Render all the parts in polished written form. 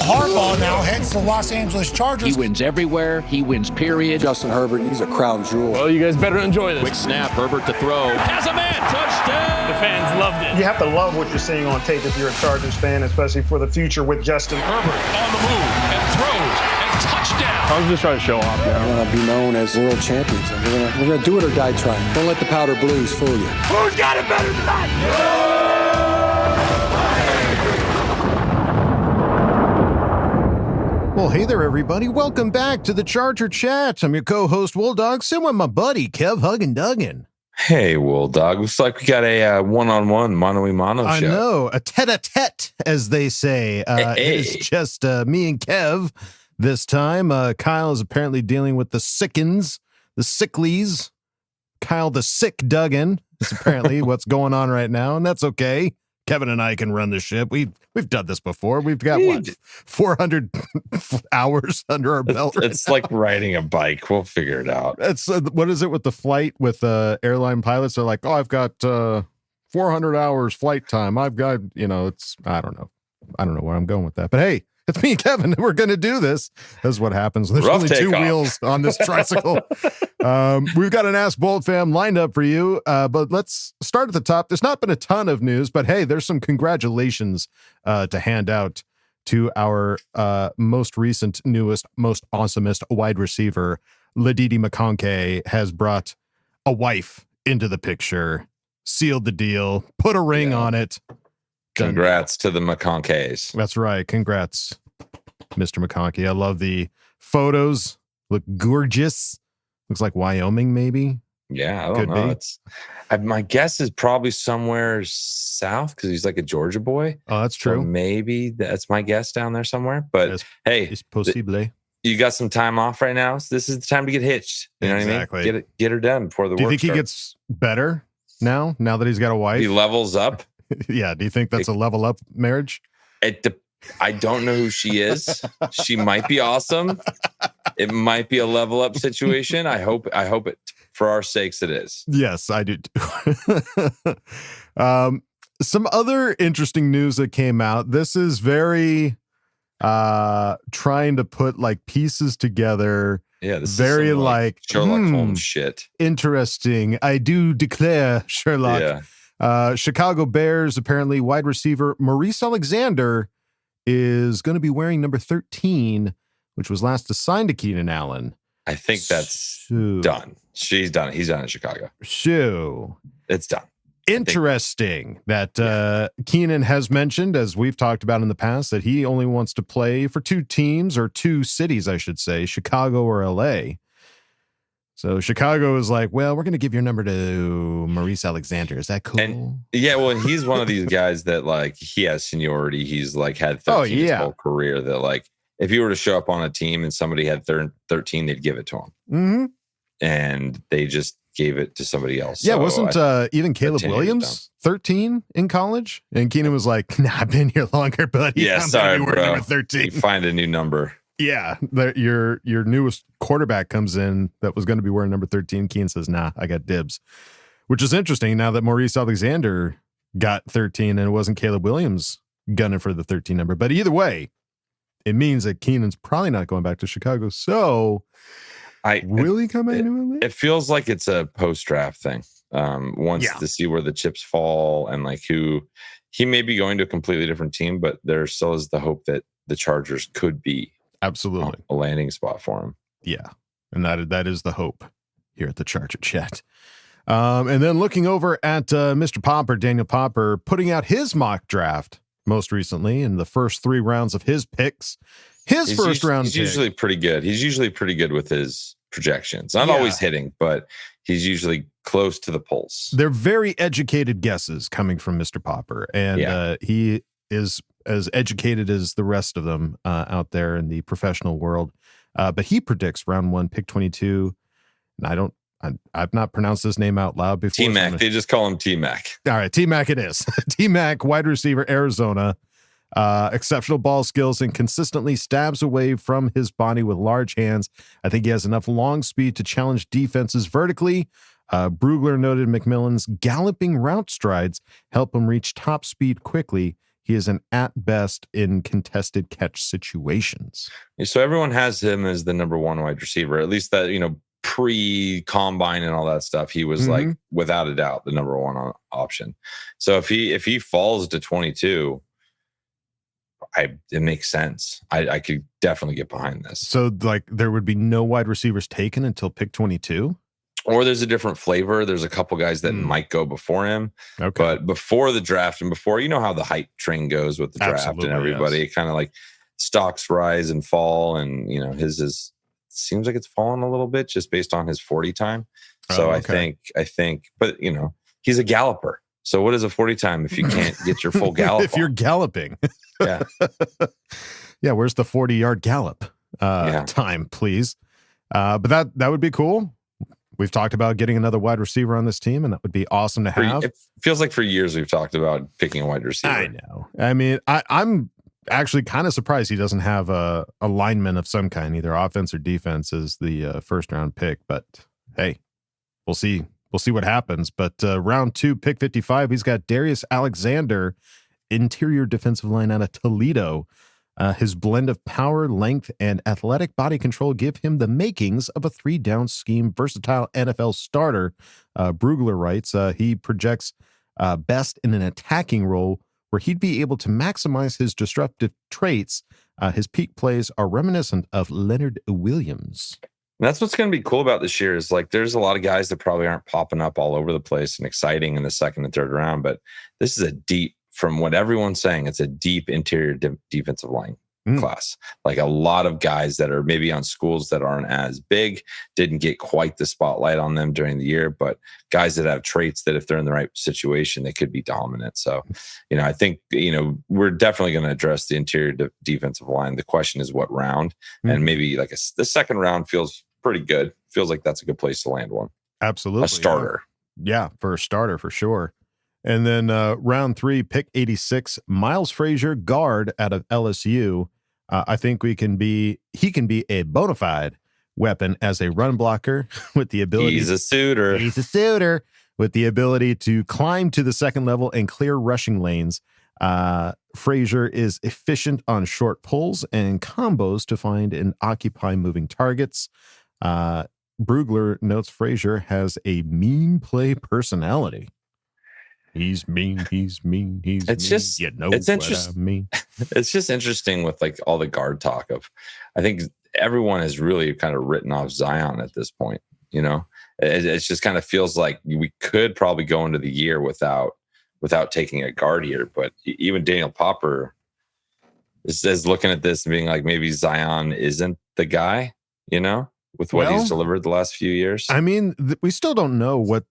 Harbaugh now heads to the Los Angeles Chargers. He wins everywhere. He wins, period. Justin Herbert, he's a crown jewel. Well, you guys better enjoy this. Quick snap, Herbert to throw. Has a man, touchdown! The fans loved it. You have to love what you're seeing on tape if you're a Chargers fan, especially for the future with Justin. Herbert on the move and throws and touchdown. I was just trying to show off. We're going to be known as world champions. And we're gonna do it or die trying. Don't let the powder blues fool you. Who's got it better tonight? Well, hey there, everybody. Welcome back to the Charger Chat. I'm your co-host, Wool Dog, sitting with my buddy, Kev Huggin Duggan. Hey, Wool Dog. Looks like we got a one-on-one, mano-y-mano show. I know, a tete-a-tete, as they say. It's just me and Kev this time. Kyle is apparently dealing with the sickens, the sicklies. Kyle the Sick Duggan is apparently what's going on right now, and that's okay. Kevin and I can run the ship. We've done this before. We've got, 400 hours under our belt. It's like riding a bike. We'll figure it out. It's what is it with the flight with airline pilots? They're like, oh, I've got 400 hours flight time. I've got, it's, I don't know where I'm going with that. But hey, it's me and Kevin. We're going to do this. That's what happens. There's only two wheels on this tricycle. We've got an Ask Boltfam lined up for you, but let's start at the top. There's not been a ton of news, but hey, there's some congratulations to hand out to our most recent, newest, most awesomest wide receiver. Ladidi McConkey has brought a wife into the picture, sealed the deal, put a ring on it. Congrats to the McConkeys. That's right. Congrats, Mr. McConkey. I love the photos. Look gorgeous. Looks like Wyoming, maybe. Yeah, I don't know. My guess is probably somewhere south because he's like a Georgia boy. Oh, that's true. So maybe that's my guess down there somewhere. But hey, it's possible. You got some time off right now. So this is the time to get hitched. You know what I mean? Get her done before the work. Do you think starts. He gets better now that he's got a wife? He levels up. Yeah. Do you think that's a level up marriage? I don't know who she is. She might be awesome. It might be a level up situation. I hope it, for our sakes, it is. Yes, I do. Some other interesting news that came out. This is very trying to put like pieces together. Yeah, this very is like Sherlock Holmes shit. Interesting. I do declare, Sherlock. Yeah. Chicago Bears, apparently wide receiver Maurice Alexander is going to be wearing number 13, which was last assigned to Keenan Allen. I think that's done. She's done it. He's done it in Chicago. It's done. Interesting that Keenan has mentioned, as we've talked about in the past, that he only wants to play for two teams, or two cities, I should say, Chicago or LA. So Chicago is like, well, we're going to give your number to Maurice Alexander. Is that cool? And he's one of these guys that like he has seniority. He's like had 13 his whole career. That like if he were to show up on a team and somebody had 13, they'd give it to him. Mm-hmm. And they just gave it to somebody else. Yeah, wasn't even Caleb Williams 13 in college? And Keenan was like, nah, I've been here longer, buddy. Yeah, sorry, bro. Number 13. You find a new number. Yeah, your newest quarterback comes in that was going to be wearing number 13. Keenan says, nah, I got dibs. Which is interesting now that Maurice Alexander got 13 and it wasn't Caleb Williams gunning for the 13 number. But either way, it means that Keenan's probably not going back to Chicago. So will he come back to LA? It feels like it's a post-draft thing. To see where the chips fall and like who he may be going to a completely different team, but there still is the hope that the Chargers could be absolutely a landing spot for him. Yeah. And that is the hope here at the Charger Chat. And then looking over at Mr. Popper, Daniel Popper, putting out his mock draft most recently in the first 3 rounds of his picks. He's usually pretty good. He's usually pretty good with his projections. Not always hitting, but he's close to the pulse. They're very educated guesses coming from Mr. Popper. And he is as educated as the rest of them out there in the professional world. But he predicts round 1, pick 22. And I've not pronounced this name out loud before. T-Mac. They just call him T-Mac. All right. T-Mac it is. T-Mac, wide receiver, Arizona. Exceptional ball skills and consistently stabs away from his body with large hands. I think he has enough long speed to challenge defenses vertically. Brugler noted McMillan's galloping route strides help him reach top speed quickly. He is an at best in contested catch situations. So everyone has him as the number one wide receiver, at least that, pre-combine and all that stuff. He was like, without a doubt, the number one option. So if he falls to 22, it makes sense. I could definitely get behind this. So like there would be no wide receivers taken until pick 22? Or there's a different flavor. There's a couple guys that might go before him. Okay. But before the draft and before, how the hype train goes with the draft and everybody, yes. kind of like stocks rise and fall. And, his seems like it's fallen a little bit just based on his 40 time. So I think, but he's a galloper. So what is a 40 time if you can't get your full gallop? If you're galloping. Yeah. Yeah. Where's the 40-yard gallop time, please? But that would be cool. We've talked about getting another wide receiver on this team, and that would be awesome to have. It feels like for years we've talked about picking a wide receiver. I know. I mean, I'm actually kind of surprised he doesn't have a lineman of some kind, either offense or defense, as the first round pick. But hey, we'll see. We'll see what happens. But round 2, pick 55, he's got Darius Alexander, interior defensive line out of Toledo. His blend of power, length, and athletic body control give him the makings of a 3-down scheme, versatile NFL starter. Brugler writes, he projects best in an attacking role where he'd be able to maximize his disruptive traits. His peak plays are reminiscent of Leonard Williams. And that's what's going to be cool about this year is like there's a lot of guys that probably aren't popping up all over the place and exciting in the second and third round, but this is from what everyone's saying, it's a deep interior defensive line class. Like a lot of guys that are maybe on schools that aren't as big, didn't get quite the spotlight on them during the year, but guys that have traits that if they're in the right situation, they could be dominant. So, I think, we're definitely going to address the interior defensive line. The question is what round, and maybe like the second round feels pretty good. Feels like that's a good place to land one. Absolutely. A starter. Yeah, for a starter, for sure. And then round 3, pick 86, Miles Frazier, guard out of LSU. I think he can be a bona fide weapon as a run blocker with the ability. He's a suitor with the ability to climb to the second level and clear rushing lanes. Frazier is efficient on short pulls and combos to find and occupy moving targets. Brugler notes Frazier has a mean play personality. He's mean. It's mean. Just, it's interesting. I mean. It's just interesting with like all the guard talk of, I think everyone has really kind of written off Zion at this point. It just kind of feels like we could probably go into the year without taking a guard here. But even Daniel Popper is looking at this and being like, maybe Zion isn't the guy, with what he's delivered the last few years. I mean, we still don't know what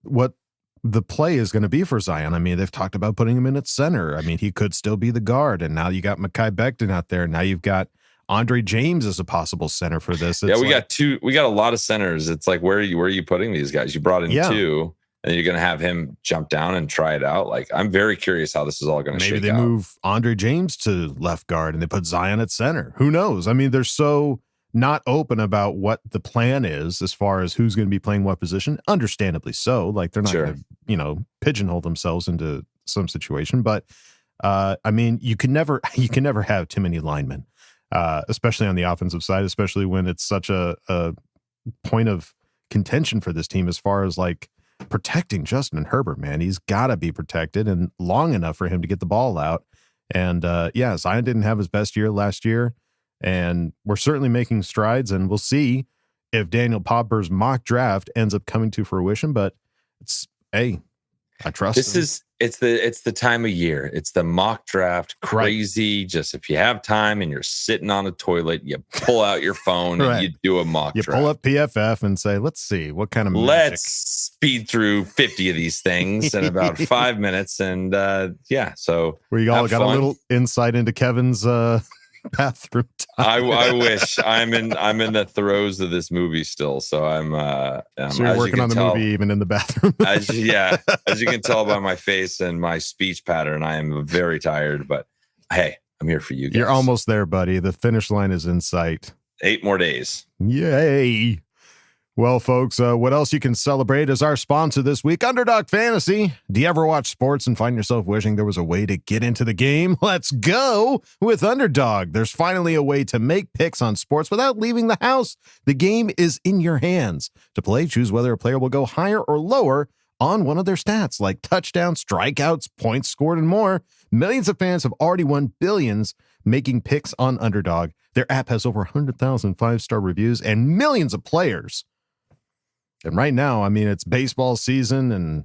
the play is going to be for Zion. I mean, they've talked about putting him in at center. I mean, he could still be the guard. And now you got Mekhi Becton out there. Now you've got Andre James as a possible center for this. We got a lot of centers. It's like, where are you putting these guys? You brought in 2, and you're going to have him jump down and try it out. Like, I'm very curious how this is all going to shake out. Maybe they move Andre James to left guard and they put Zion at center. Who knows? I mean, they're so not open about what the plan is as far as who's going to be playing what position. Understandably so. Like, they're not going to, pigeonhole themselves into some situation. But I mean, you can never have too many linemen, especially on the offensive side, especially when it's such a point of contention for this team as far as like protecting Justin Herbert. Man, he's got to be protected and long enough for him to get the ball out. And Zion didn't have his best year last year. And we're certainly making strides, and we'll see if Daniel Popper's mock draft ends up coming to fruition. But I trust him. It's the time of year. It's the mock draft. Crazy. Right. Just if you have time and you're sitting on a toilet, you pull out your phone and you do a mock draft. You pull up PFF and say, let's see what kind of magic. Let's speed through 50 of these things in about 5 minutes. And so we all got a little insight into Kevin's bathroom time. I wish. I'm in the throes of this movie still, so I'm so you're working on the movie even in the bathroom. as you can tell by my face and my speech pattern, I am very tired, but hey, I'm here for you guys. You're almost there, buddy. The finish line is in sight. 8 more days. Yay. Well, folks, what else you can celebrate is our sponsor this week, Underdog Fantasy. Do you ever watch sports and find yourself wishing there was a way to get into the game? Let's go with Underdog. There's finally a way to make picks on sports without leaving the house. The game is in your hands. To play, choose whether a player will go higher or lower on one of their stats, like touchdowns, strikeouts, points scored, and more. Millions of fans have already won billions making picks on Underdog. Their app has over 100,000 five-star reviews and millions of players. And right now, I mean, it's baseball season, and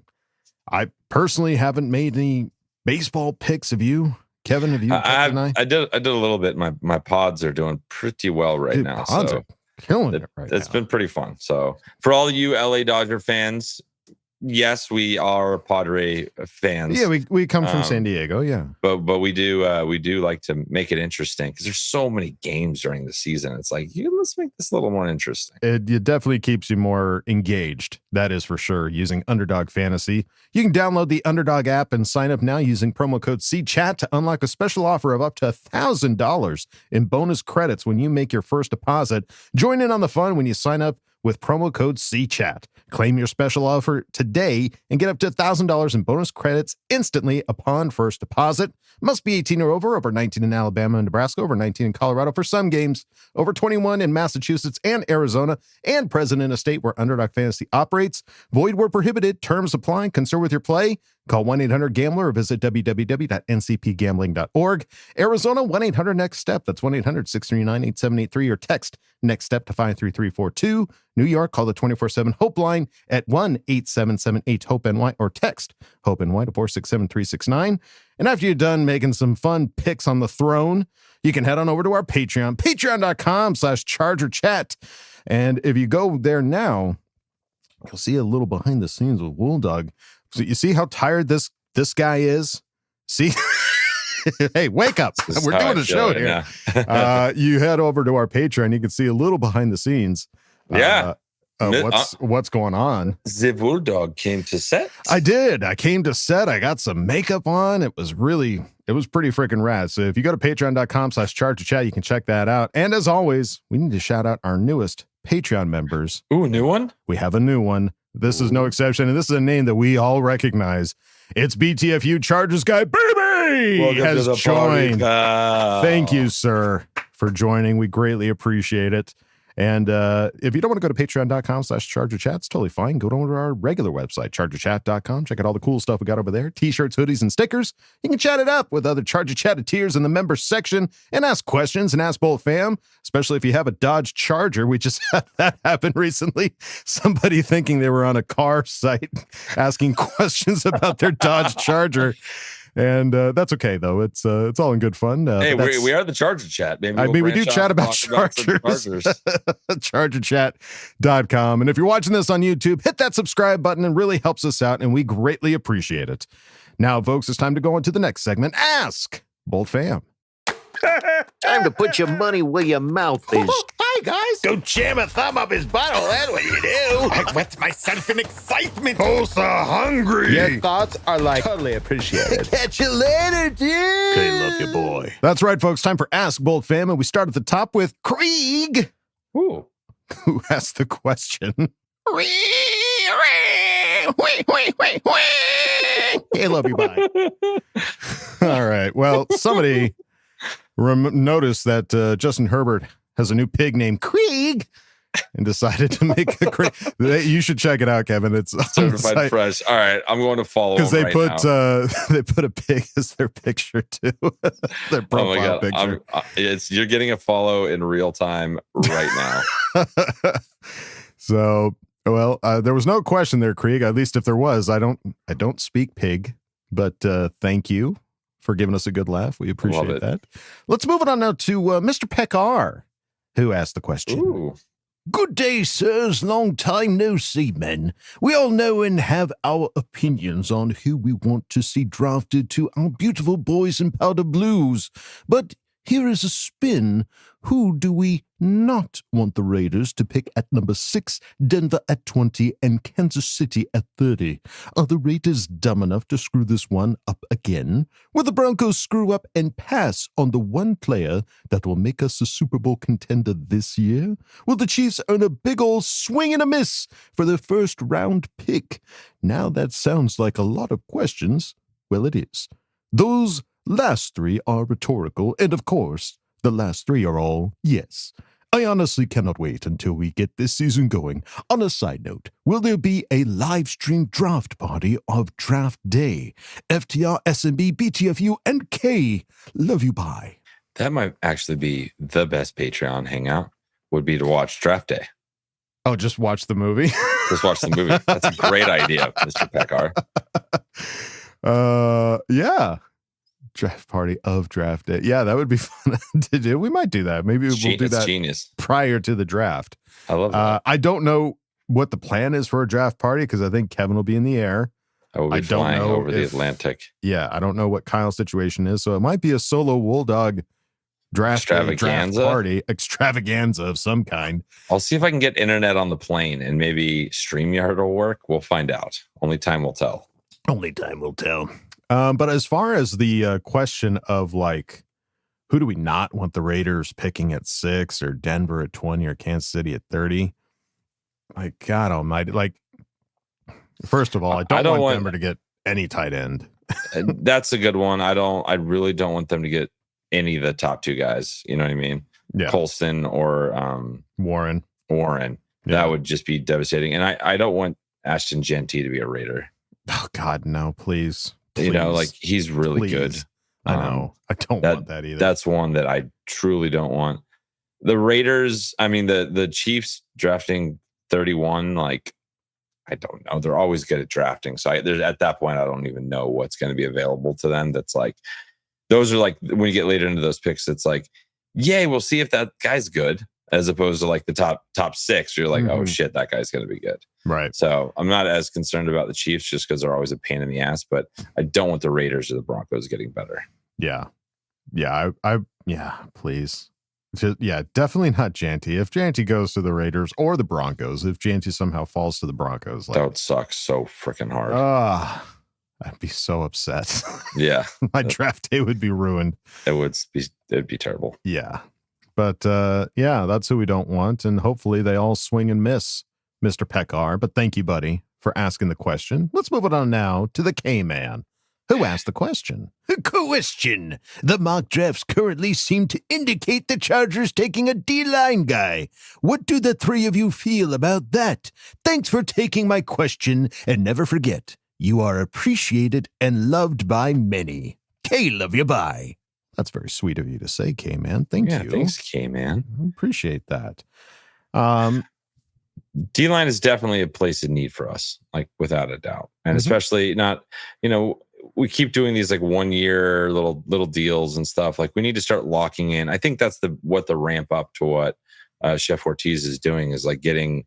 I personally haven't made any baseball picks. Have you, Kevin? Have you? I did a little bit. My pods are doing pretty well right now. Pods so are killing it right now. It's been pretty fun. So for all of you LA Dodger fans, yes, we are Padre fans. Yeah, we come from San Diego. Yeah, but we do like to make it interesting because there's so many games during the season. It's like, let's make this a little more interesting. It definitely keeps you more engaged. That is for sure. Using Underdog Fantasy, you can download the Underdog app and sign up now using promo code CChat to unlock a special offer of up to $1,000 in bonus credits when you make your first deposit. Join in on the fun when you sign up with promo code CChat. Claim your special offer today and get up to $1,000 in bonus credits instantly upon first deposit. Must be 18 or over 19 in Alabama and Nebraska, over 19 in Colorado for some games, over 21 in Massachusetts and Arizona, and present in a state where Underdog Fantasy operates. Void where prohibited. Terms apply. Concern with your play? Call 1-800-GAMBLER or visit www.ncpgambling.org. Arizona, 1-800-NEXT-STEP. That's 1-800-639-8783 or text NEXT STEP to 53342. New York, call the 24/7 Hope line at 1-877-8-HOPE-NY or text HOPE-NY to 467-369. And after you're done making some fun picks on the throne, you can head on over to our Patreon, patreon.com/ChargerChat. And if you go there now, you'll see a little behind the scenes with Wolldog. So you see how tired this guy is? See? Hey, wake up. We're doing a show here. You head over to our Patreon. You can see a little behind the snes. Yeah. What's going on? The Bulldog came to set. I did. I came to set. I got some makeup on. It was pretty freaking rad. So if you go to patreon.com/ChargerChat, you can check that out. And as always, we need to shout out our newest Patreon members. Ooh, a new one? We have a new one. This is no exception, and this is a name that we all recognize. It's BTFU Chargers guy, baby, has joined. Thank you, sir, for joining. We greatly appreciate it. And if you don't want to go to patreon.com/ChargerChat, it's totally fine. Go over to our regular website, chargerchat.com. Check out all the cool stuff we got over there. T-shirts, hoodies, and stickers. You can chat it up with other Charger Chatteteers in the members section and ask questions and Ask Boltfam, especially if you have a Dodge Charger. We just had that happen recently. Somebody thinking they were on a car site asking questions about their Dodge Charger. And that's okay, though. It's all in good fun. Hey, we are the Charger Chat. Maybe we do chat about Chargers. ChargerChat.com. And if you're watching this on YouTube, hit that subscribe button. It really helps us out, and we greatly appreciate it. Now, folks, it's time to go on to the next segment. Ask Boltfam. Time to put your money where your mouth is. Hi, guys. Go jam a thumb up his butthole. That's what you do. I wet myself in excitement. Oh, so hungry. Your thoughts are like totally appreciated. Catch you later, dude. Okay, love you, boy. That's right, folks. Time for Ask Boltfam, and we start at the top with Krieg, Ooh. who asked the question. Hey, love you, bye. All right. Well, somebody noticed that Justin Herbert has a new pig named Krieg and decided to make a Krieg. You should check it out, Kevin. It's certified fresh. All right, I'm going to follow because they right put now. They put a pig as their picture too, their profile picture. You're getting a follow in real time right now. So, well, there was no question there, Krieg. At least if there was, I don't speak pig, but thank you for giving us a good laugh. We appreciate that. Let's move it on now to Mr. Pekar, who asked the question. Ooh. Good day, sirs. Long time no see, men. We all know and have our opinions on who we want to see drafted to our beautiful boys in powder blues. But Here is a spin. Who do we not want the Raiders to pick at number 6, Denver at 20, and Kansas City at 30? Are the Raiders dumb enough to screw this one up again? Will the Broncos screw up and pass on the one player that will make us a Super Bowl contender this year? Will the Chiefs earn a big ol' swing and a miss for their first round pick? Now that sounds like a lot of questions. Well, it is. Those last 3 are rhetorical, and of course, the last 3 are all yes. I honestly cannot wait until we get this season going. On a side note, will there be a live stream draft party of draft day? FTR, SMB, BTFU, and K. Love you, bye. That might actually be the best Patreon hangout, would be to watch draft day. Oh, just watch the movie? Just watch the movie. That's a great idea, Mr. Pekar. Yeah. Draft party of draft day. Yeah, that would be fun to do. We might do that. Maybe we'll do that genius. prior to the draft. I love that. I don't know what the plan is for a draft party because I think Kevin will be in the air. I will be flying over the Atlantic. Yeah, I don't know what Kyle's situation is, so it might be a solo Wool Dog draft party extravaganza of some kind. I'll see if I can get internet on the plane and maybe StreamYard will work. We'll find out. Only time will tell. Only time will tell. But as far as the question of like, who do we not want the Raiders picking at 6 or Denver at 20 or Kansas City at 30? My God almighty. Like, first of all, I don't want Denver to get any tight end. That's a good one. I really don't want them to get any of the top 2 guys. You know what I mean? Yeah. Colston or Warren. Yeah. That would just be devastating. And I don't want Ashton Genty to be a Raider. Oh God, no, please. You know, like he's really good. I know. I don't want that either. That's one that I truly don't want. The Raiders, I mean, the Chiefs drafting 31, like, I don't know. They're always good at drafting. So at that point, I don't even know what's going to be available to them. That's like, those are like, when you get later into those picks, it's like, yay, we'll see if that guy's good. As opposed to like the top 6, you're like, oh shit, that guy's going to be good. Right. So I'm not as concerned about the Chiefs just because they're always a pain in the ass, but I don't want the Raiders or the Broncos getting better. Yeah. Yeah. Please. Definitely not Janty. If Janty goes to the Raiders or the Broncos, if Janty somehow falls to the Broncos, that would suck so freaking hard. I'd be so upset. Yeah. My draft day would be ruined. It'd be terrible. Yeah. But that's who we don't want. And hopefully they all swing and miss, Mr. Pekar. But thank you, buddy, for asking the question. Let's move it on now to the K-Man, who asked the question. Question. The mock drafts currently seem to indicate the Chargers taking a D-line guy. What do the 3 of you feel about that? Thanks for taking my question. And never forget, you are appreciated and loved by many. K, love you, bye. That's very sweet of you to say, K-Man. Thank you. Thanks, K-Man. I appreciate that. D-line is definitely a place of need for us, like without a doubt. And especially not, we keep doing these like 1 year little deals and stuff. Like we need to start locking in. I think that's what the ramp up to what Chef Ortiz is doing is like getting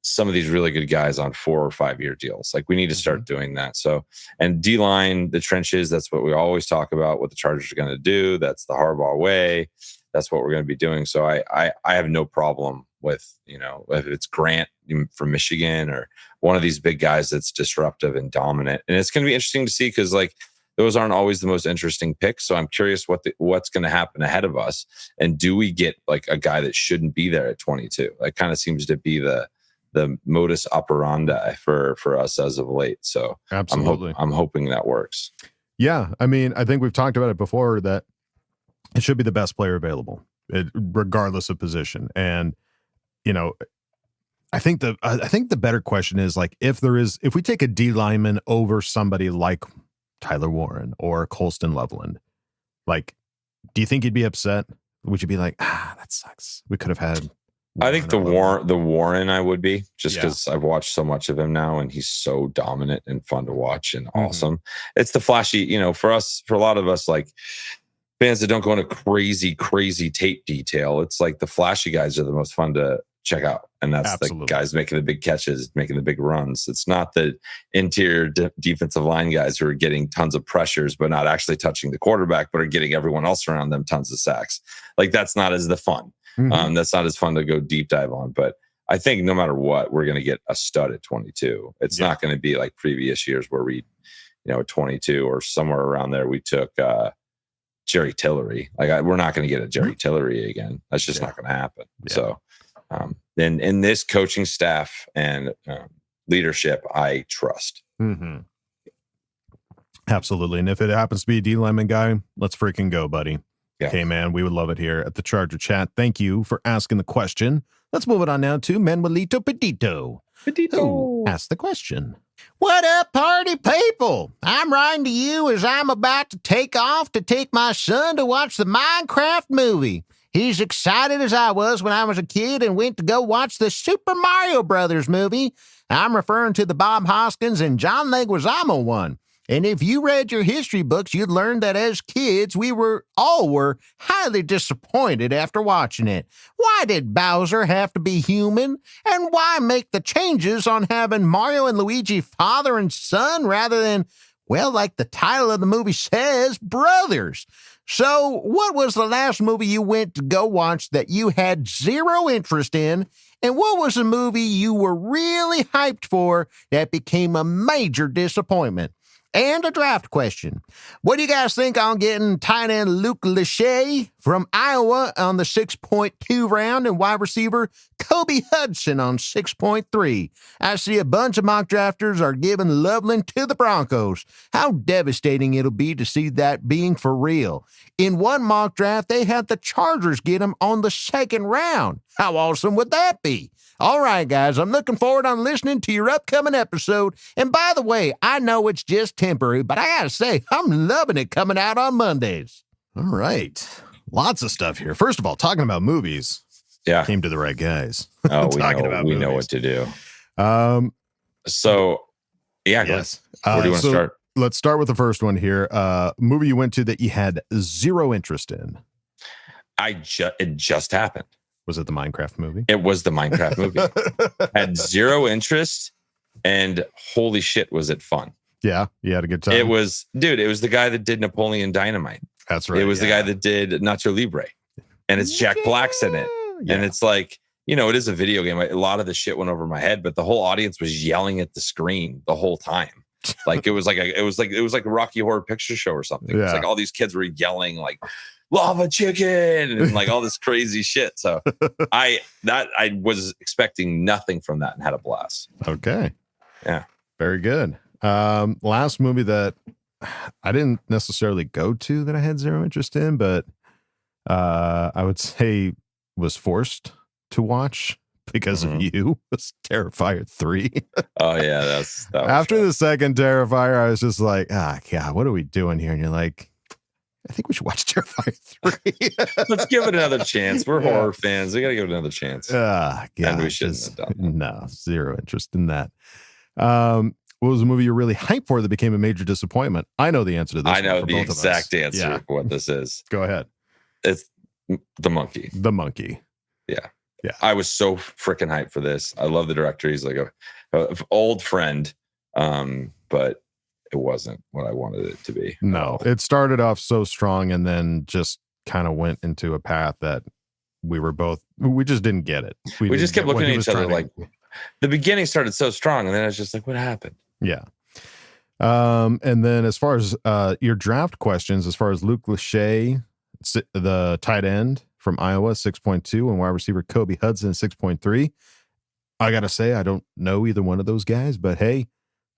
some of these really good guys on 4 or 5 year deals. Like we need to start doing that. So, and D-line, the trenches, that's what we always talk about, what the Chargers are going to do. That's the Harbaugh way. That's what we're going to be doing. So I have no problem with, if it's Grant from Michigan or one of these big guys that's disruptive and dominant. And it's going to be interesting to see because like those aren't always the most interesting picks. So I'm curious what's going to happen ahead of us. And do we get like a guy that shouldn't be there at 22? That kind of seems to be the modus operandi for us as of late. So absolutely, I'm hoping that works. Yeah. I mean, I think we've talked about it before that it should be the best player available, regardless of position. And, I think the better question is like, if we take a D lineman over somebody like Tyler Warren or Colston Loveland, like, do you think you'd be upset? Would you be like, that sucks? We could have had I think the Warren I would be just because I've watched so much of him now and he's so dominant and fun to watch and awesome. It's the flashy, for a lot of us, like fans that don't go into crazy tape detail. It's like the flashy guys are the most fun to check out. And that's Absolutely. the guys making the big catches, making the big runs. It's not the interior defensive line guys who are getting tons of pressures, but not actually touching the quarterback, but are getting everyone else around them tons of sacks. Like that's not as the fun. That's not as fun to go deep dive on. But I think no matter what, we're going to get a stud at 22. It's not going to be like previous years where we, at 22 or somewhere around there, we took Jerry Tillery. Like we're not going to get a Jerry Tillery again. That's just not going to happen. Yeah. So, then in this coaching staff and leadership, I trust. Absolutely. And if it happens to be a D lineman guy, let's freaking go, buddy. Yeah. Okay, man, we would love it here at the Charger Chat. Thank you for asking the question. Let's move it on now to Manuelito Petito. Who asked the question. What up, party people? I'm writing to you as I'm about to take off to take my son to watch the Minecraft movie. He's excited as I was when I was a kid and went to go watch the Super Mario Brothers movie. I'm referring to the Bob Hoskins and John Leguizamo one. And if you read your history books, you'd learn that as kids, we were highly disappointed after watching it. Why did Bowser have to be human? And why make the changes on having Mario and Luigi father and son rather than, well, like the title of the movie says, brothers? So what was the last movie you went to go watch that you had zero interest in? And what was the movie you were really hyped for that became a major disappointment? And a draft question. What do you guys think on getting tight end Luke Lachey from Iowa on the 6.2 round and wide receiver Kobe Hudson on 6.3? I see a bunch of mock drafters are giving Loveland to the Broncos. How devastating it'll be to see that being for real. In one mock draft, they had the Chargers get him on the 2nd round. How awesome would that be? All right, guys, I'm looking forward on listening to your upcoming episode. And by the way, I know it's just temporary, but I gotta say, I'm loving it coming out on Mondays. All right. Lots of stuff here. First of all, talking about movies. Yeah. Came to the right guys. Oh, we know what to do. So, yeah, yes. Where do you want to start? Let's start with the first one here. Movie you went to that you had zero interest in. It just happened. Was it the Minecraft movie? It was the Minecraft movie. Had zero interest, and holy shit, was it fun. Yeah, you had a good time. It was the guy that did Napoleon Dynamite. That's right. It was the guy that did Nacho Libre. And it's Jack Black's in it. Yeah. And it's like, it is a video game. A lot of the shit went over my head, but the whole audience was yelling at the screen the whole time. Like it was like a Rocky Horror Picture Show or something. Yeah. It's like all these kids were yelling like lava chicken and like all this crazy shit. So I was expecting nothing from that and had a blast. Okay. Yeah. Very good. Last movie that I didn't necessarily go to that I had zero interest in, but I would say was forced to watch because of you, was Terrifier 3. Oh yeah. That after fun. the second Terrifier, I was just like, God, what are we doing here? And you're like, I think we should watch Terrifier 3. Let's give it another chance. We're horror fans. We got to give it another chance. And we shouldn't have done that. No, zero interest in that. What was a movie you're really hyped for that became a major disappointment? I know the answer to this. I know the exact answer for what this is. Go ahead. It's The Monkey. The Monkey. Yeah. Yeah. I was so freaking hyped for this. I love the director. He's like a old friend, but it wasn't what I wanted it to be. No, it started off so strong and then just kind of went into a path that we just didn't get it. We just kept looking at each other like the beginning started so strong and then I was just like, what happened? Yeah. And then as far as your draft questions, as far as Luke Lachey, the tight end from Iowa, 6.2, and wide receiver Kobe Hudson, 6.3. I got to say, I don't know either one of those guys, but hey,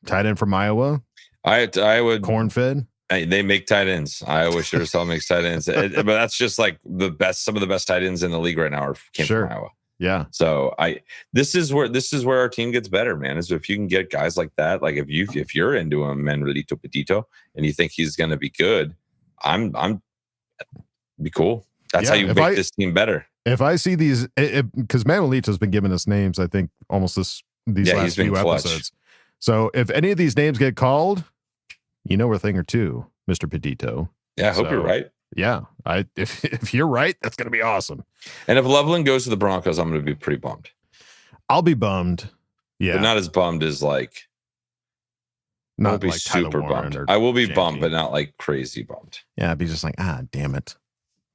tight end from Iowa. I would corn-fed. They make tight ends. Iowa sure as hell makes tight ends. But that's just like some of the best tight ends in the league right now came from Iowa. Yeah. So this is where our team gets better, man. Is if you can get guys like that, like if you're into him, Manuelito Petito, and you think he's going to be good, I'm be cool. That's how you make this team better. If I see these, because Manuelito's been giving us names, I think almost these last few episodes. So if any of these names get called, you know a thing or two, Mr. Petito. Yeah, I hope you're right. Yeah, if you're right, that's going to be awesome. And if Loveland goes to the Broncos, I'm going to be pretty bummed. I'll be bummed. Yeah. But not as bummed as like, I Not won't be like Tyler super Warren bummed. or I will be Janky. bummed, but not like crazy bummed. Yeah, I'd be just like, damn it.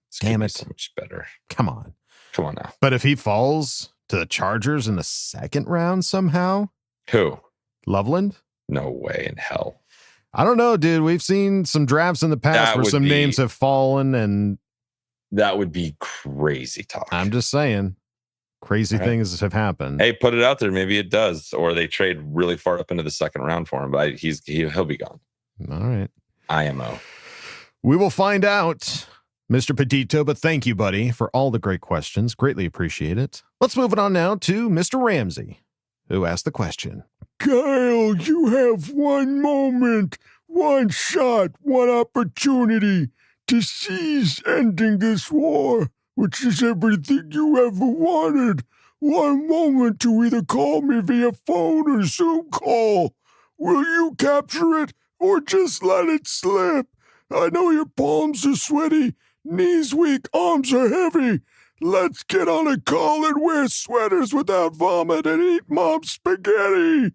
It's Damn gonna be it. so much better. Come on. Come on now. But if he falls to the Chargers in the second round somehow, Who? Loveland? No way in hell. I don't know, dude. We've seen some drafts in the past That where would some be- names have fallen, and That would be crazy talk. I'm just saying, crazy All right. things have happened. Hey, put it out there. Maybe it does, or they trade really far up into the second round for him. But he'll be gone. All right. IMO. We will find out, Mr. Petito, but thank you, buddy, for all the great questions. Greatly appreciate it. Let's move it on now to Mr. Ramsey, who asked the question. Kyle, you have one moment, one shot, one opportunity to seize ending this war, which is everything you ever wanted. One moment to either call me via phone or Zoom call. Will you capture it or just let it slip? I know your palms are sweaty, knees weak, arms are heavy. Let's get on a call and wear sweaters without vomit and eat mom's spaghetti.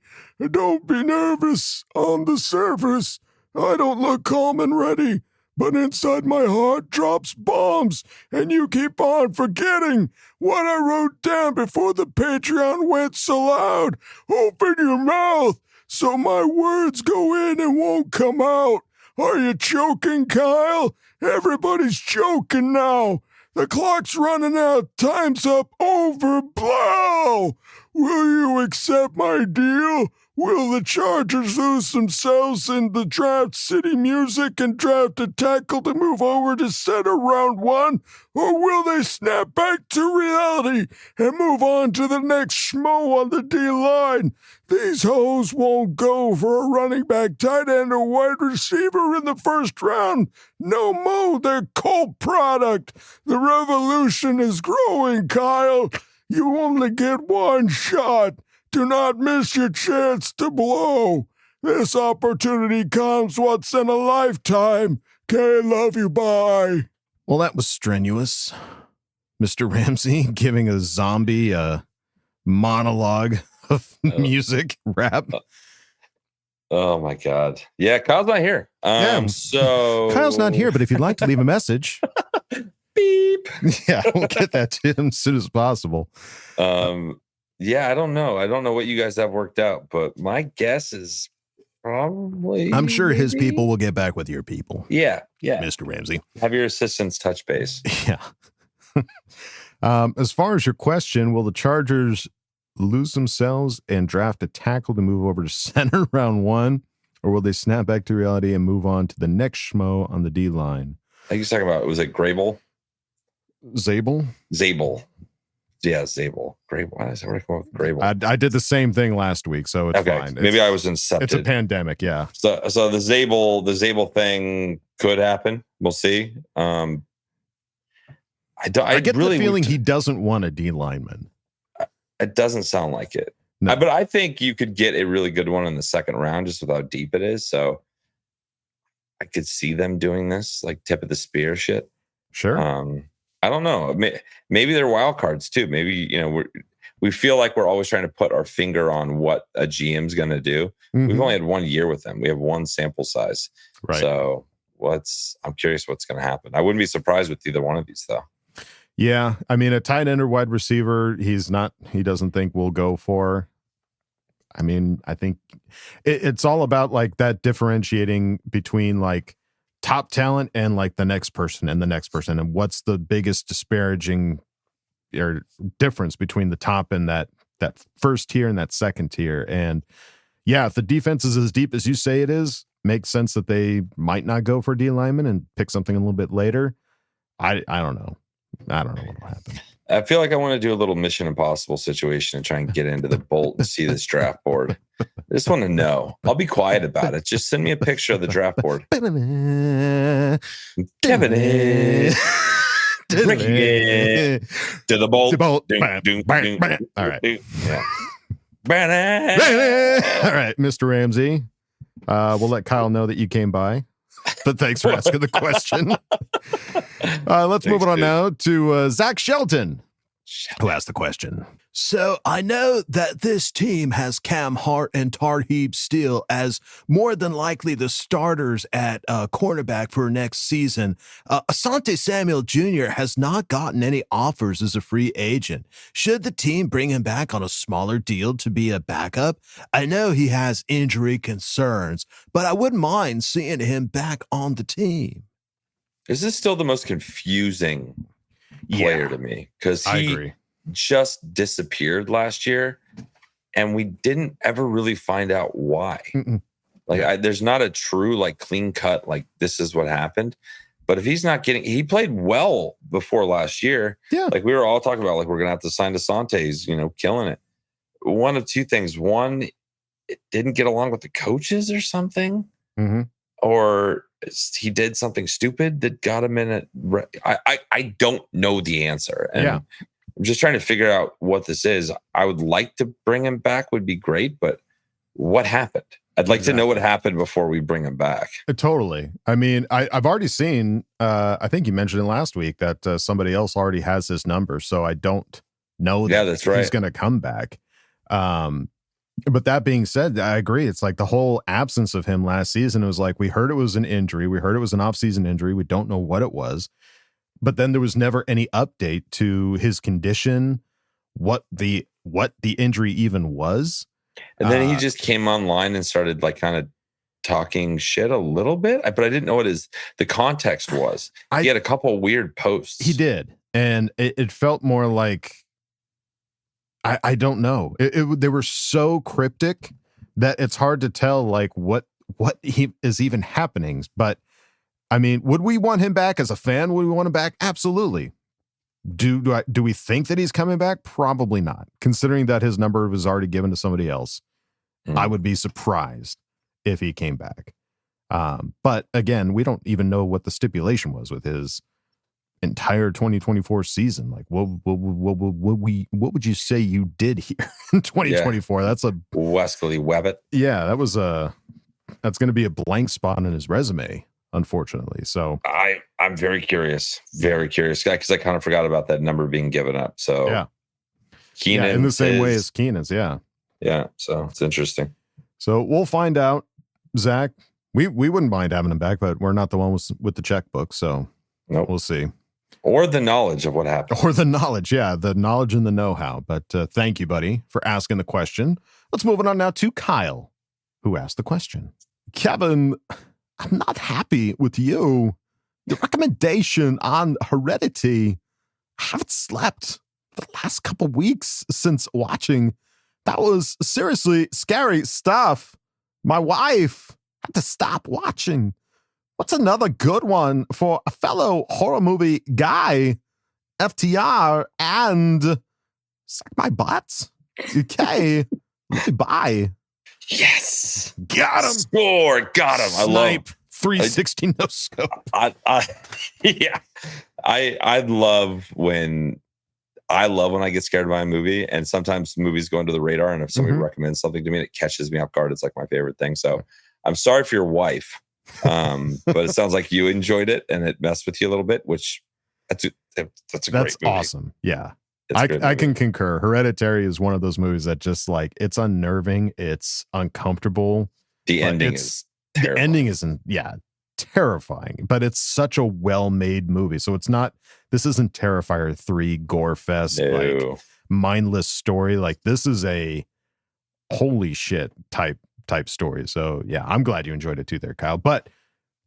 Don't be nervous on the surface. I don't look calm and ready, but inside my heart drops bombs, and you keep on forgetting what I wrote down before the Patreon went so loud. Open your mouth so my words go in and won't come out. Are you choking, Kyle? Everybody's choking now. The clock's running out. Time's up. Over. Blow. Will you accept my deal? Will the Chargers lose themselves in the draft city music and draft a tackle to move over to center round one? Or will they snap back to reality and move on to the next schmo on the D-line? These hoes won't go for a running back, tight end, or wide receiver in the first round. No mo, they're cold product. The revolution is growing, Kyle. You only get one shot. Do not miss your chance to blow. This opportunity comes once in a lifetime. Okay, love you, bye. Well, that was strenuous. Mr. Ramsey giving a zombie a monologue of music rap. Oh my God. Yeah, Kyle's not here. So Kyle's not here, but if you'd like to leave a message, beep. Yeah, we'll get that to him as soon as possible. Yeah, I don't know. I don't know what you guys have worked out, but my guess is probably. I'm sure his people will get back with your people. Yeah. Mr. Ramsey. Have your assistants touch base. Yeah. As far as your question, will the Chargers lose themselves and draft a tackle to move over to center round one, or will they snap back to reality and move on to the next schmo on the D line? I think you're talking about, was it Grable? Zabel? Yeah, Zabel. Grable. Why does everybody come up with Grable? I did the same thing last week, so it's fine. Maybe I was incepted. It's a pandemic, yeah. So the Zabel thing could happen. We'll see. I get really the feeling he doesn't want a D lineman. It doesn't sound like it. No. But I think you could get a really good one in the second round just with how deep it is. So I could see them doing this, like tip of the spear shit. Sure. I don't know. Maybe they're wild cards too. Maybe, we feel like we're always trying to put our finger on what a GM's going to do. Mm-hmm. We've only had 1 year with them. We have one sample size. Right. So I'm curious what's going to happen. I wouldn't be surprised with either one of these though. Yeah. I mean, a tight end or wide receiver, he doesn't think we'll go for. I mean, I think it's all about like that differentiating between like top talent and like the next person and the next person. And what's the biggest disparaging or difference between the top and that first tier and that second tier. And yeah, if the defense is as deep as you say it is, makes sense that they might not go for D lineman and pick something a little bit later. I don't know. I don't know what will happen. I feel like I want to do a little Mission Impossible situation and try and get into the Bolt and see this draft board. I just want to know. I'll be quiet about it. Just send me a picture of the draft board. Kevin Ricky to the Bolt. All right. Yeah. All right, Mr. Ramsey. We'll let Kyle know that you came by. But thanks for asking the question. Let's move it on now to Zach Shelton. who asked the question. So I know that this team has Cam Hart and Tarheeb Steele as more than likely the starters at cornerback for next season. Asante Samuel Jr. has not gotten any offers as a free agent. Should the team bring him back on a smaller deal to be a backup? I know he has injury concerns, but I wouldn't mind seeing him back on the team. Is this still the most confusing player to me? Because I he agree. just disappeared last year, and we didn't ever really find out why. Like, there's not a true, like, clean cut, like, this is what happened. But if he's not getting, he played well before last year. Yeah. Like, we were all talking about, like, we're going to have to sign Asante. He's, killing it. One of two things. One, it didn't get along with the coaches or something. Or he did something stupid that got him in I don't know the answer. And I'm just trying to figure out what this is. I would like to bring him back, would be great, but what happened? I'd like to know what happened before we bring him back. Totally. I mean, I've already seen, I think you mentioned it last week that somebody else already has his number. So I don't know that that's right. he's going to come back. But that being said, I agree. It's like the whole absence of him last season. It was like, we heard it was an injury. We heard it was an off-season injury. We don't know what it was. But then there was never any update to his condition, what the injury even was. And then he just came online and started, like, kind of talking shit a little bit. But I didn't know what the context was. He had a couple of weird posts. He did. And it felt more like, I don't know. They were so cryptic that it's hard to tell, like, what is even happening. But I mean, would we want him back as a fan? Would we want him back? Absolutely. Do we think that he's coming back? Probably not. Considering that his number was already given to somebody else, I would be surprised if he came back. But again, we don't even know what the stipulation was with his entire 2024 season. Like, what would you say you did here in 2024? That's a Wesley Webbit. Yeah, that's going to be a blank spot in his resume, unfortunately. So I'm very curious because I kind of forgot about that number being given up. So yeah, Keenan in the same way as Keenan's. Yeah. So it's interesting. So we'll find out. Zach, we wouldn't mind having him back, but we're not the one with the checkbook. So we'll see. Or the knowledge of what happened. Or the knowledge. Yeah, the knowledge and the know-how. But thank you, buddy, for asking the question. Let's move on now to Kyle, who asked the question. Kevin, I'm not happy with you. Your recommendation on Heredity. I haven't slept for the last couple weeks since watching. That was seriously scary stuff. My wife had to stop watching. What's another good one for a fellow horror movie guy, FTR, and suck my butt? Okay, bye. Yes, got him. Score, got him. I love 360 no scope. I love when I get scared by a movie, and sometimes movies go under the radar. And if somebody recommends something to me that catches me off guard, it's like my favorite thing. So I'm sorry for your wife. But it sounds like you enjoyed it and it messed with you a little bit, which that's a great movie. Awesome. Yeah. I can concur. Hereditary is one of those movies that just, like, it's unnerving. It's uncomfortable. The ending is terrifying. The ending isn't, terrifying, but it's such a well-made movie. So this isn't Terrifier 3 gore fest, like mindless story. Like, this is a holy shit type story. So yeah, I'm glad you enjoyed it too there, Kyle. But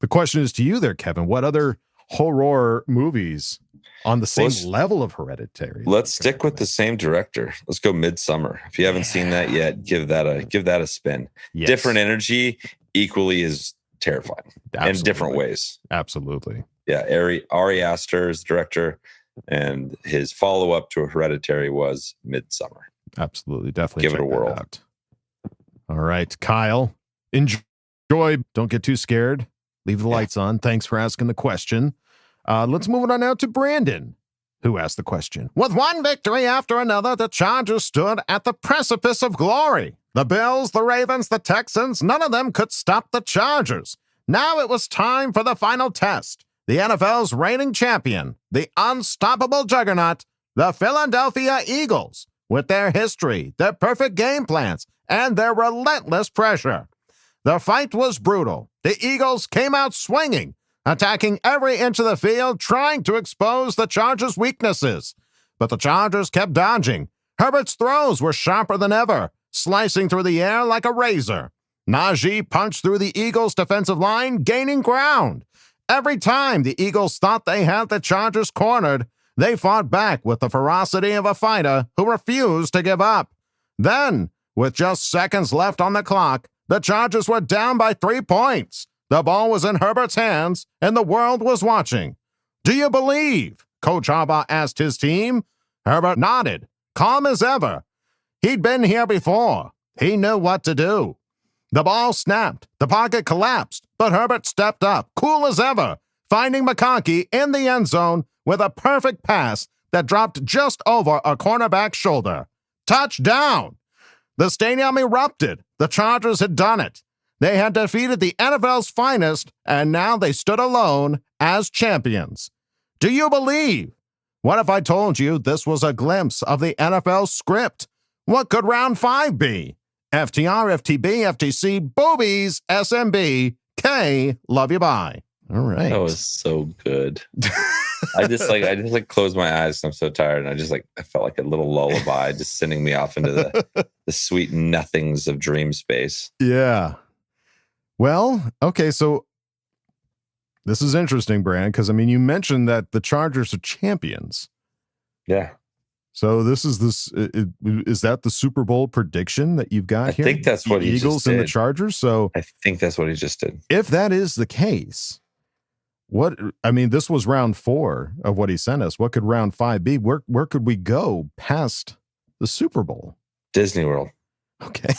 the question is to you there, Kevin, what other horror movies on the same level of Hereditary? Let's stick with the same director. Let's go Midsummer. If you haven't seen that yet, give that a spin. Yes. Different energy, equally as terrifying. In different ways. Absolutely. Yeah, Ari Aster is the director, and his follow-up to Hereditary was Midsummer. Absolutely. Definitely give it a whirl. Out. All right, Kyle, enjoy. Don't get too scared. Leave the lights on. Thanks for asking the question. Let's move on now to Brandon, who asked the question. With one victory after another, the Chargers stood at the precipice of glory. The Bills, the Ravens, the Texans, none of them could stop the Chargers. Now it was time for the final test. The NFL's reigning champion, the unstoppable juggernaut, the Philadelphia Eagles, with their history, their perfect game plans, and their relentless pressure. The fight was brutal. The Eagles came out swinging, attacking every inch of the field, trying to expose the Chargers' weaknesses. But the Chargers kept dodging. Herbert's throws were sharper than ever, slicing through the air like a razor. Najee punched through the Eagles' defensive line, gaining ground. Every time the Eagles thought they had the Chargers cornered, they fought back with the ferocity of a fighter who refused to give up. Then, with just seconds left on the clock, the Chargers were down by 3 points. The ball was in Herbert's hands, and the world was watching. "Do you believe?" Coach Harbaugh asked his team. Herbert nodded, calm as ever. He'd been here before. He knew what to do. The ball snapped, the pocket collapsed, but Herbert stepped up, cool as ever, finding McConkey in the end zone with a perfect pass that dropped just over a cornerback's shoulder. Touchdown! The stadium erupted. The Chargers had done it. They had defeated the NFL's finest, and now they stood alone as champions. Do you believe? What if I told you this was a glimpse of the NFL script? What could round 5 be? FTR, FTB, FTC, Boobies, SMB, K, love you, bye. All right. That was so good. I just closed my eyes and I'm so tired. And I felt like a little lullaby just sending me off into the sweet nothings of dream space. Yeah. Well, okay. So this is interesting, Brand, because you mentioned that the Chargers are champions. Yeah. So is that the Super Bowl prediction that you've got here? I think that's what he Eagles just did. and the Chargers. So I think that's what he just did. If that is the case, this was round 4 of what he sent us. What could round 5 be? Where could we go past the Super Bowl? Disney World. Okay.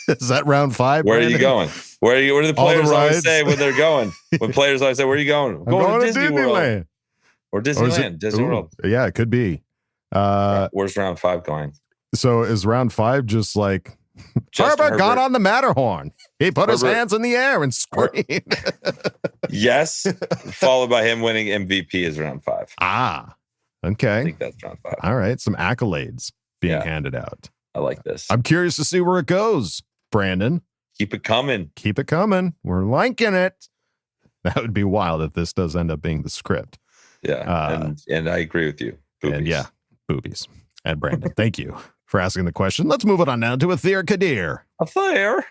Is that round 5? Where are you going? Where do the players always say when they're going? When players always say, "Where are you going?" I'm going to Disney World. Or Disneyland. Disney World. Yeah, it could be. Where's round 5 going? So is round 5 just like Herbert got on the Matterhorn? He put his hands in the air and screamed. Yes, followed by him winning MVP is round 5. Okay. I think that's round 5. All right, some accolades being handed out. I like this. I'm curious to see where it goes, Brandon. Keep it coming. Keep it coming. We're liking it. That would be wild if this does end up being the script. Yeah, and I agree with you. Boobies. And boobies. And Brandon, thank you for asking the question. Let's move it on now to Athir Kadir. Athir,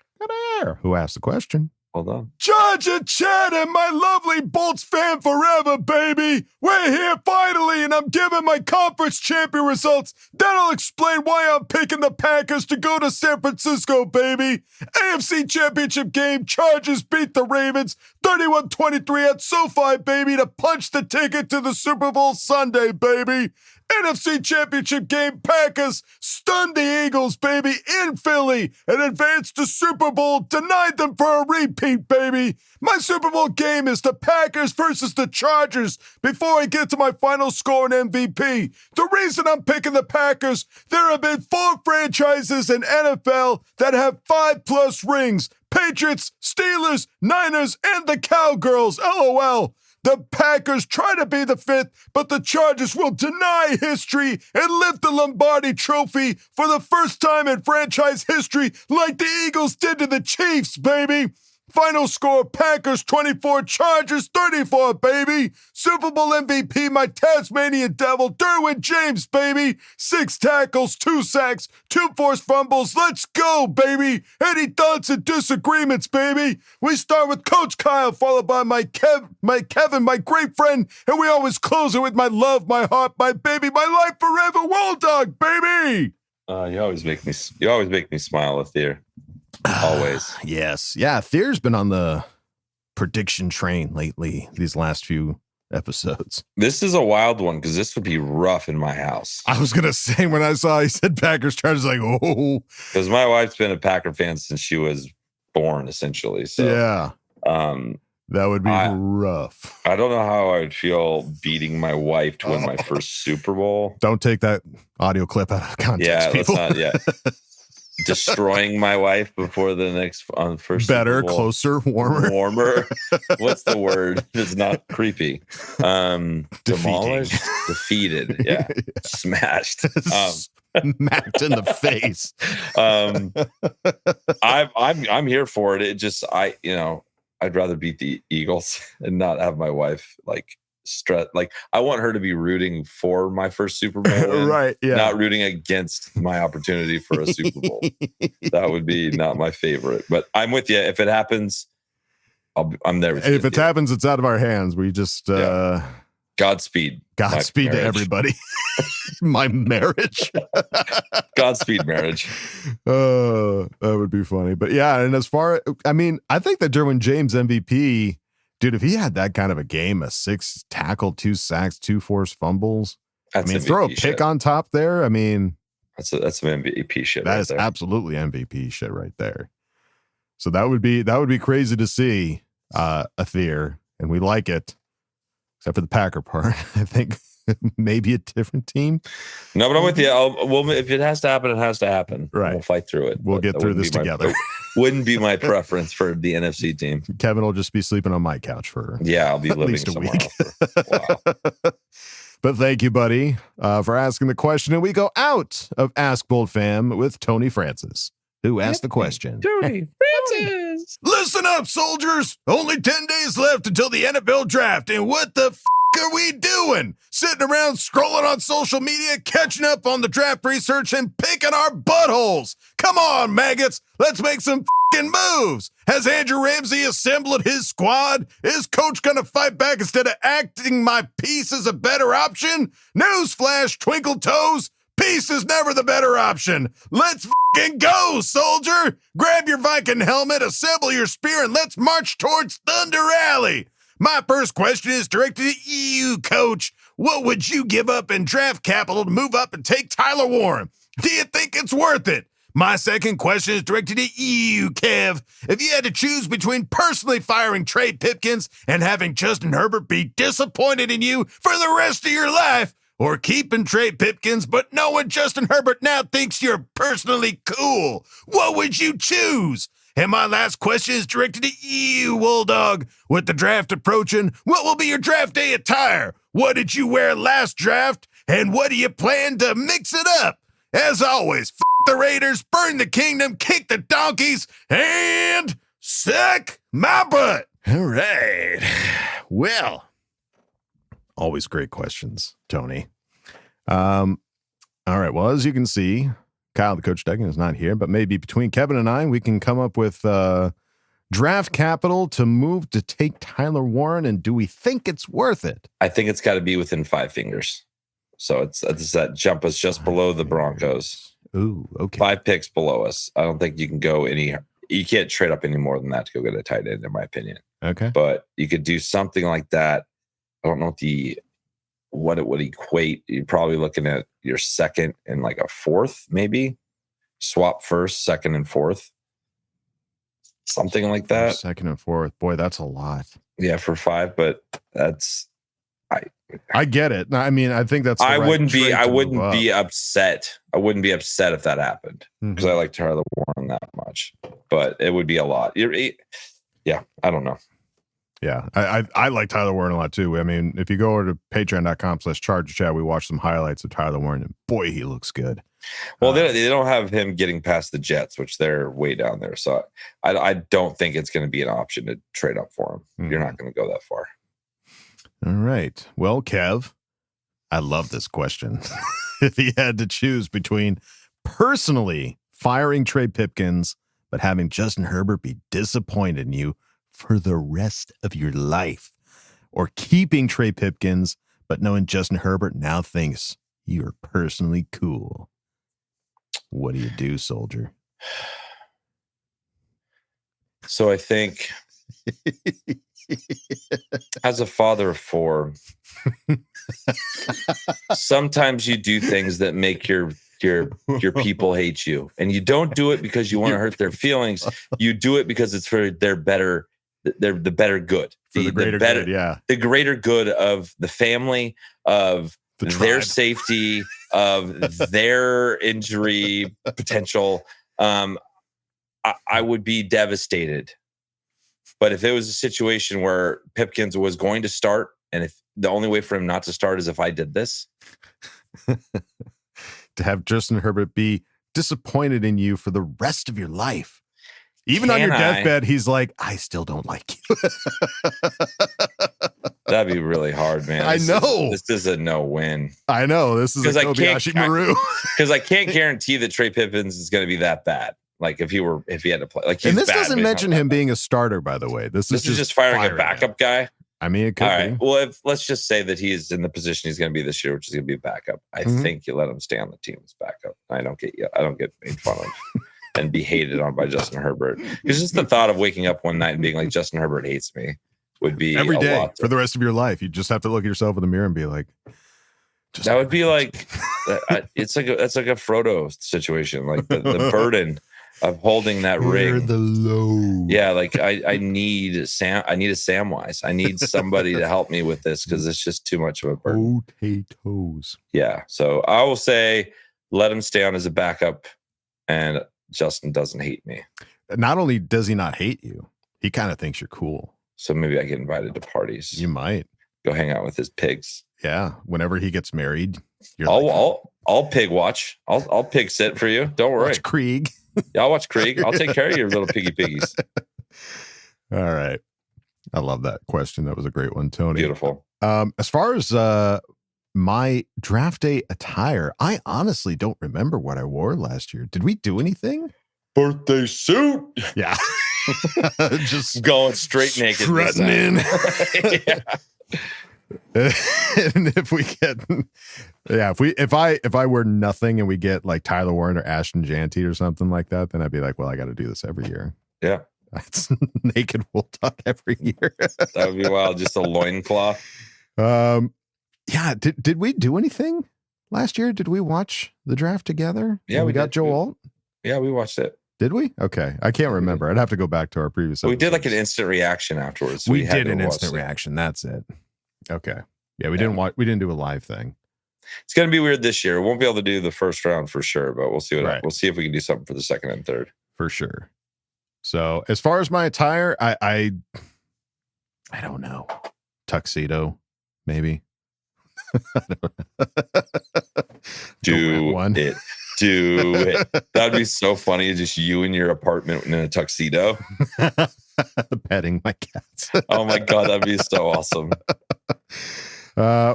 who asked the question. Hold on. Judge and Chad and my lovely Bolts fan forever, baby. We're here finally, and I'm giving my conference champion results. That'll explain why I'm picking the Packers to go to San Francisco, baby. AFC Championship game, Chargers beat the Ravens 31-23 at SoFi, baby, to punch the ticket to the Super Bowl Sunday, baby. NFC Championship game, Packers stunned the Eagles, baby, in Philly and advanced to Super Bowl, denied them for a repeat, baby. My Super Bowl game is the Packers versus the Chargers. Before I get to my final score and MVP, the reason I'm picking the Packers, there have been 4 franchises in NFL that have 5+ rings. Patriots, Steelers, Niners, and the Cowgirls, LOL. The Packers try to be the 5th, but the Chargers will deny history and lift the Lombardi Trophy for the first time in franchise history like the Eagles did to the Chiefs, baby. Final score, Packers 24, Chargers 34, baby. Super Bowl MVP, my Tasmanian Devil, Derwin James, baby. 6 tackles, 2 sacks, 2 forced fumbles. Let's go, baby. Any thoughts and disagreements, baby? We start with Coach Kyle, followed by my Kevin, my great friend, and we always close it with my love, my heart, my baby, my life forever, Wall Dog, baby. You always make me smile, Athir. Always. Yes. Yeah. There's been on the prediction train lately, these last few episodes. This is a wild one because this would be rough in my house. I was going to say, when I saw he said Packers, Chargers, like, oh. Because my wife's been a Packer fan since she was born, essentially. So, yeah. That would be rough. I don't know how I would feel beating my wife to win my first Super Bowl. Don't take that audio clip out of context, people. Let's not, destroying my wife before the next on first Better, Super Bowl. closer, warmer. What's the word? It's not creepy. Demolished, defeated, yeah, smashed, smacked in the face. I'm here for it. It just I'd rather beat the Eagles and not have my wife like stress. Like I want her to be rooting for my first Super Bowl win, right? Yeah, not rooting against my opportunity for a Super Bowl. That would be not my favorite. But I'm with you. If it happens, I'm there with you. If it happens, it's out of our hands. We just Godspeed to everybody. My marriage. Godspeed marriage. That would be funny. But yeah, and as far I think that Derwin James MVP, dude, if he had that kind of a game, a 6 tackle, 2 sacks, 2 forced fumbles, that's MVP throw a pick shit on top there. I mean, that's some MVP shit. That is absolutely MVP shit right there. So that would be crazy to see, Aether, and we like it, except for the Packer part. I think maybe a different team. No, but I'm with you. If it has to happen, it has to happen. Right. We'll fight through it. We'll get through this together. Wouldn't be my preference for the NFC team. Kevin will just be sleeping on my couch for I'll be at living least a somewhere week. Wow. But thank you, buddy, for asking the question. And we go out of Ask Boltfam with Tony Francis, who asked the question. Tony Francis. Listen up, soldiers. Only 10 days left until the NFL draft. And what the are we doing? Sitting around scrolling on social media, catching up on the draft research and picking our buttholes. Come on, maggots. Let's make some moves. Has Andrew Ramsey assembled his squad? Is coach going to fight back instead of acting my piece as a better option? Newsflash, twinkle toes. Peace is never the better option. Let's go, soldier. Grab your Viking helmet, assemble your spear, and let's march towards Thunder Alley. My first question is directed to you, coach. What would you give up in draft capital to move up and take Tyler Warren? Do you think it's worth it? My second question is directed to you, Kev. If you had to choose between personally firing Trey Pipkins and having Justin Herbert be disappointed in you for the rest of your life, or keeping Trey Pipkins but knowing Justin Herbert now thinks you're personally cool, what would you choose? And my last question is directed to you, Wolldog. With the draft approaching, what will be your draft day attire? What did you wear last draft? And what do you plan to mix it up? As always, the Raiders, burn the kingdom, kick the donkeys, and suck my butt. All right. Well, always great questions, Tony. All right. Well, as you can see, Kyle, the coach Duggan, is not here, but maybe between Kevin and I, we can come up with draft capital to move to take Tyler Warren. And do we think it's worth it? I think it's got to be within 5 fingers. So it's that jump us just below the Broncos. Ooh, okay. 5 picks below us. I don't think you can go you can't trade up any more than that to go get a tight end, in my opinion. Okay. But you could do something like that. I don't know what it would equate. You're probably looking at your second and like a 4th, maybe. Swap 1st, 2nd, and 4th. Something like that. 2nd and 4th. Boy, that's a lot. Yeah, for 5, but that's I get it. I mean, I think that's I wouldn't be upset. I wouldn't be upset if that happened because I like Tyler Warren that much. But it would be a lot. Yeah, I don't know. Yeah, I like Tyler Warren a lot too. I mean, if you go over to patreon.com/ChargeChat, we watch some highlights of Tyler Warren, and boy, he looks good. Well, they don't have him getting past the Jets, which they're way down there. So I don't think it's going to be an option to trade up for him. You're not going to go that far. All right. Well, Kev, I love this question. If he had to choose between personally firing Trey Pipkins, but having Justin Herbert be disappointed in you for the rest of your life, or keeping Trey Pipkins, but knowing Justin Herbert now thinks you're personally cool, what do you do, soldier? So I think as a father of 4, sometimes you do things that make your people hate you, and you don't do it because you want to hurt their feelings. You do it because it's for their better. They're the better good, the greater good, yeah, the greater good of the family, of their safety, of their injury potential. I would be devastated. But if it was a situation where Pipkins was going to start, and if the only way for him not to start is if I did this, to have Justin Herbert be disappointed in you for the rest of your life. Even on your deathbed, he's like, I still don't like you. That'd be really hard, man. I know. This is a no-win. I know. This is a Kobayashi Maru. Because I can't guarantee that Trey Pipkins is going to be that bad. Like if he had to play. Like, and this doesn't mention him being a starter, by the way. This is just firing a backup guy. I mean, it could all right. Be. Well, let's just say that he's in the position he's going to be this year, which is going to be a backup. I think you let him stay on the team as backup. I don't get made fun of and be hated on by Justin Herbert. Because just the thought of waking up one night and being like, Justin Herbert hates me would be every day for the rest of your life. You just have to look at yourself in the mirror and be like, that would be like, that's like a Frodo situation, like the burden of holding that ring. The low. Yeah, like I need a Samwise. I need somebody to help me with this because it's just too much of a burden. Potatoes. Yeah. So I will say let him stay on as a backup, and Justin doesn't hate me. Not only does he not hate you, he kind of thinks you're cool. So maybe I get invited to parties. You might go hang out with his pigs. Yeah. Whenever he gets married, I'll pig watch. I'll pig sit for you. Don't worry. Watch Krieg. Yeah, I'll watch Krieg. I'll take care of your little piggies. All right. I love that question. That was a great one, Tony. Beautiful. As far as my draft day attire, I honestly don't remember what I wore last year. Did we do anything? Birthday suit. Yeah. Just going straight naked. Strutting in. Yeah. And if we get, if I wear nothing and we get like Tyler Warren or Ashton Janty or something like that, then I'd be like, well, I got to do this every year. Yeah. It's naked wool talk every year. That would be wild. Just a loincloth. Yeah. Did we do anything last year? Did we watch the draft together? Yeah. We got Joe Alt. Yeah. We watched it. Did we? Okay. I can't remember. I'd have to go back to our previous episodes. We did like an instant reaction afterwards. We did an instant reaction. That's it. Okay. Yeah, we didn't do a live thing. It's going to be weird this year. We won't be able to do the first round for sure, but we'll see we'll see if we can do something for the second and third. For sure. So, as far as my attire, I don't know. Tuxedo, maybe. Do it. Do it. That'd be so funny. Just you in your apartment in a tuxedo. Petting my cats. Oh my God, that'd be so awesome.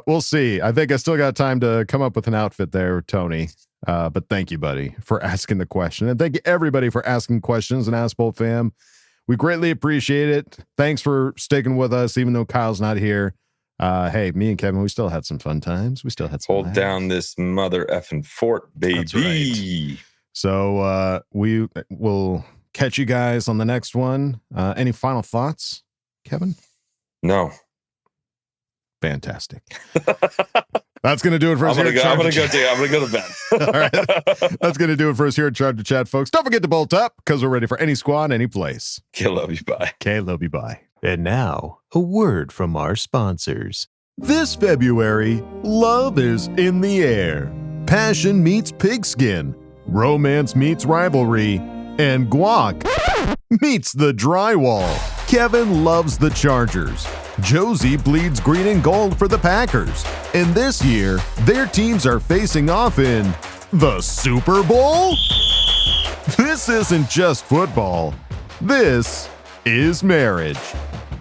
We'll see. I think I still got time to come up with an outfit there, Tony. But thank you, buddy, for asking the question. And thank you, everybody, for asking questions and Ask Boltfam. We greatly appreciate it. Thanks for sticking with us, even though Kyle's not here. Hey, me and Kevin, we still had some fun times. We still had some Hold down this mother effing fort, baby. That's right. So we will catch you guys on the next one. Any final thoughts, Kevin? No. Fantastic. That's going to do it for us. I'm going to go to bed. All right. That's going to do it for us here at Charge to Chat, folks. Don't forget to bolt up because we're ready for any squad, any place. K, love you, bye. K, love you, bye. And now, a word from our sponsors. This February, love is in the air. Passion meets pigskin. Romance meets rivalry. And guac meets the drywall. Kevin loves the Chargers. Josie bleeds green and gold for the Packers. And this year, their teams are facing off in the Super Bowl? This isn't just football. This is marriage.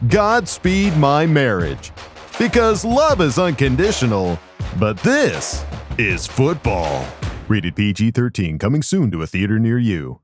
Godspeed My Marriage. Because love is unconditional, but this is football. Rated PG-13, coming soon to a theater near you.